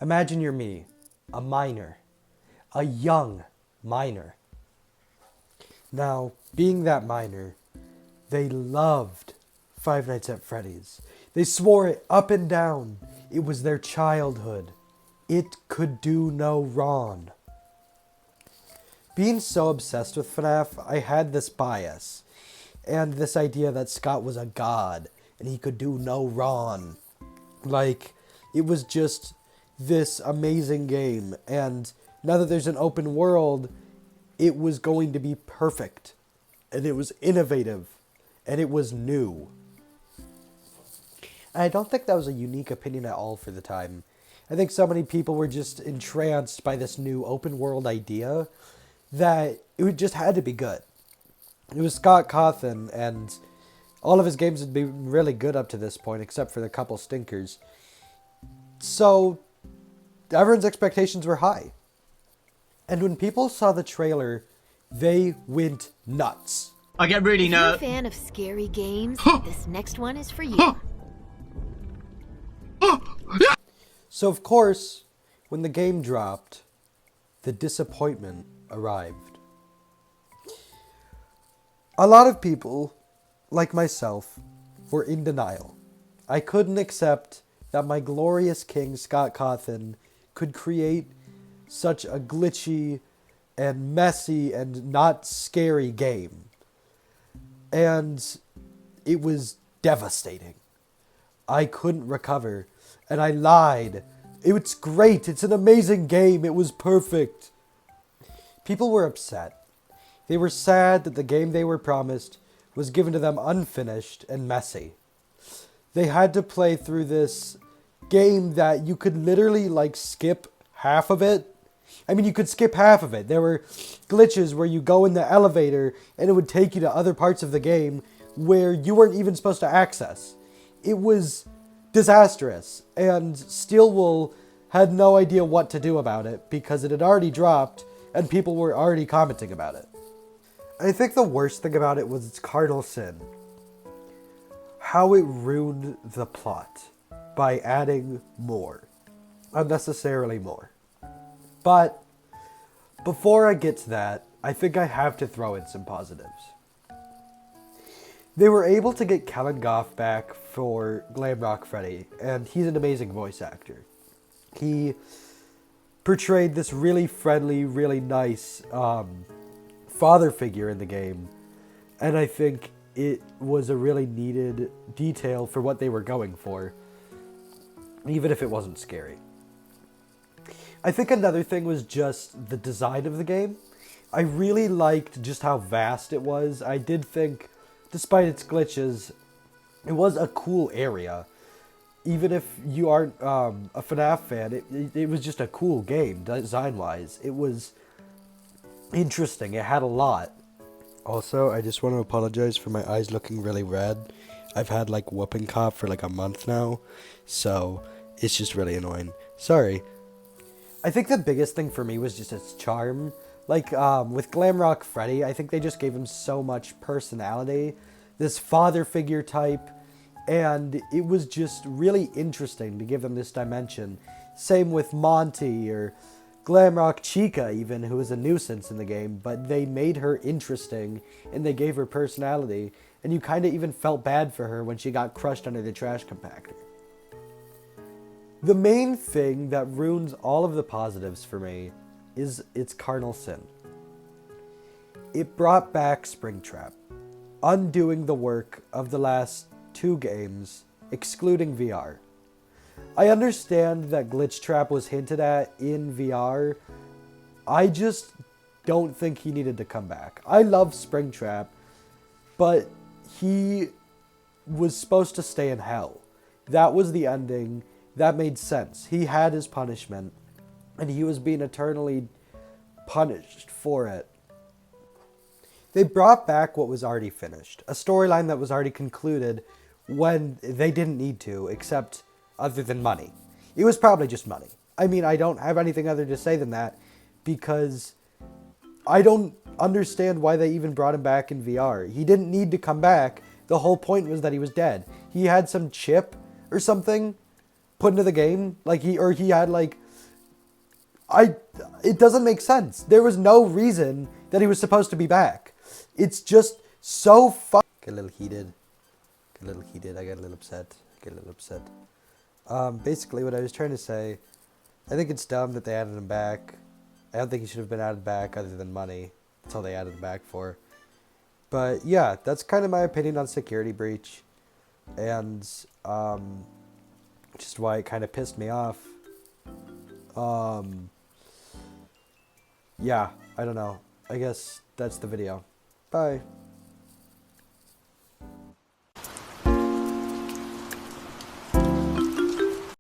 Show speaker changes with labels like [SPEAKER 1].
[SPEAKER 1] Imagine you're me, a miner, a young miner. Now, being that miner, they loved Five Nights at Freddy's. They swore it up and down. It was their childhood. It could do no wrong. Being so obsessed with FNAF, I had this bias and this idea that Scott was a god and he could do no wrong. Like, it was just this amazing game, and now that there's an open world, it was going to be perfect, and it was innovative, and it was new. I don't think that was a unique opinion at all for the time. I think so many people were just entranced by this new open world idea that it just had to be good. It was Scott Cawthon, and all of his games had been really good up to this point, except for the couple stinkers. So, everyone's expectations were high. And when people saw the trailer, they went nuts.
[SPEAKER 2] I get really
[SPEAKER 3] If you're a
[SPEAKER 2] nervous.
[SPEAKER 3] fan of scary games, this next one is for you.
[SPEAKER 1] So, of course, when the game dropped, the disappointment arrived. A lot of people, like myself, were in denial. I couldn't accept that my glorious king, Scott Cawthon, could create such a glitchy and messy and not scary game. And it was devastating. I couldn't recover, and I lied. It's great, it's an amazing game, it was perfect. People were upset. They were sad that the game they were promised was given to them unfinished and messy. They had to play through this game that you could literally skip half of it. I mean, you could skip half of it. There were glitches where you go in the elevator and it would take you to other parts of the game where you weren't even supposed to access. It was disastrous, and Steelwool had no idea what to do about it because it had already dropped and people were already commenting about it. I think the worst thing about it was its cardinal sin. How it ruined the plot by adding more. Unnecessarily more. But before I get to that, I think I have to throw in some positives. They were able to get Kellen Goff back for Glamrock Freddy, and he's an amazing voice actor. He portrayed this really friendly, really nice father figure in the game, and I think it was a really needed detail for what they were going for, even if it wasn't scary. I think another thing was just the design of the game. I really liked just how vast it was. I did think, despite its glitches, it was a cool area. Even if you aren't a FNAF fan, it was just a cool game, design-wise. It was interesting. It had a lot. Also, I just want to apologize for my eyes looking really red. I've had whooping cough for a month now, so it's just really annoying. Sorry. I think the biggest thing for me was just its charm. With Glamrock Freddy, I think they just gave him so much personality. This father figure type. And it was just really interesting to give them this dimension. Same with Monty or Glamrock Chica even, who was a nuisance in the game. But they made her interesting and they gave her personality. And you kind of even felt bad for her when she got crushed under the trash compactor. The main thing that ruins all of the positives for me is its cardinal sin. It brought back Springtrap, undoing the work of the last 2 games, excluding VR. I understand that Glitch Trap was hinted at in VR. I just don't think he needed to come back. I love Springtrap, but he was supposed to stay in hell. That was the ending. That made sense. He had his punishment, and he was being eternally punished for it. They brought back what was already finished, a storyline that was already concluded when they didn't need to, except other than money. It was probably just money. I mean, I don't have anything other to say than that, because I don't understand why they even brought him back in VR. He didn't need to come back. The whole point was that he was dead. He had some chip or something put into the game. He had It doesn't make sense. There was no reason that he was supposed to be back. It's just so fun. Get a little heated. Get a little heated. I got a little upset. Get a little upset. Basically what I was trying to say, I think it's dumb that they added him back. I don't think he should have been added back other than money. That's all they added him back for. But yeah, that's kind of my opinion on Security Breach. And just why it kind of pissed me off. Yeah, I don't know. I guess that's the video. Bye.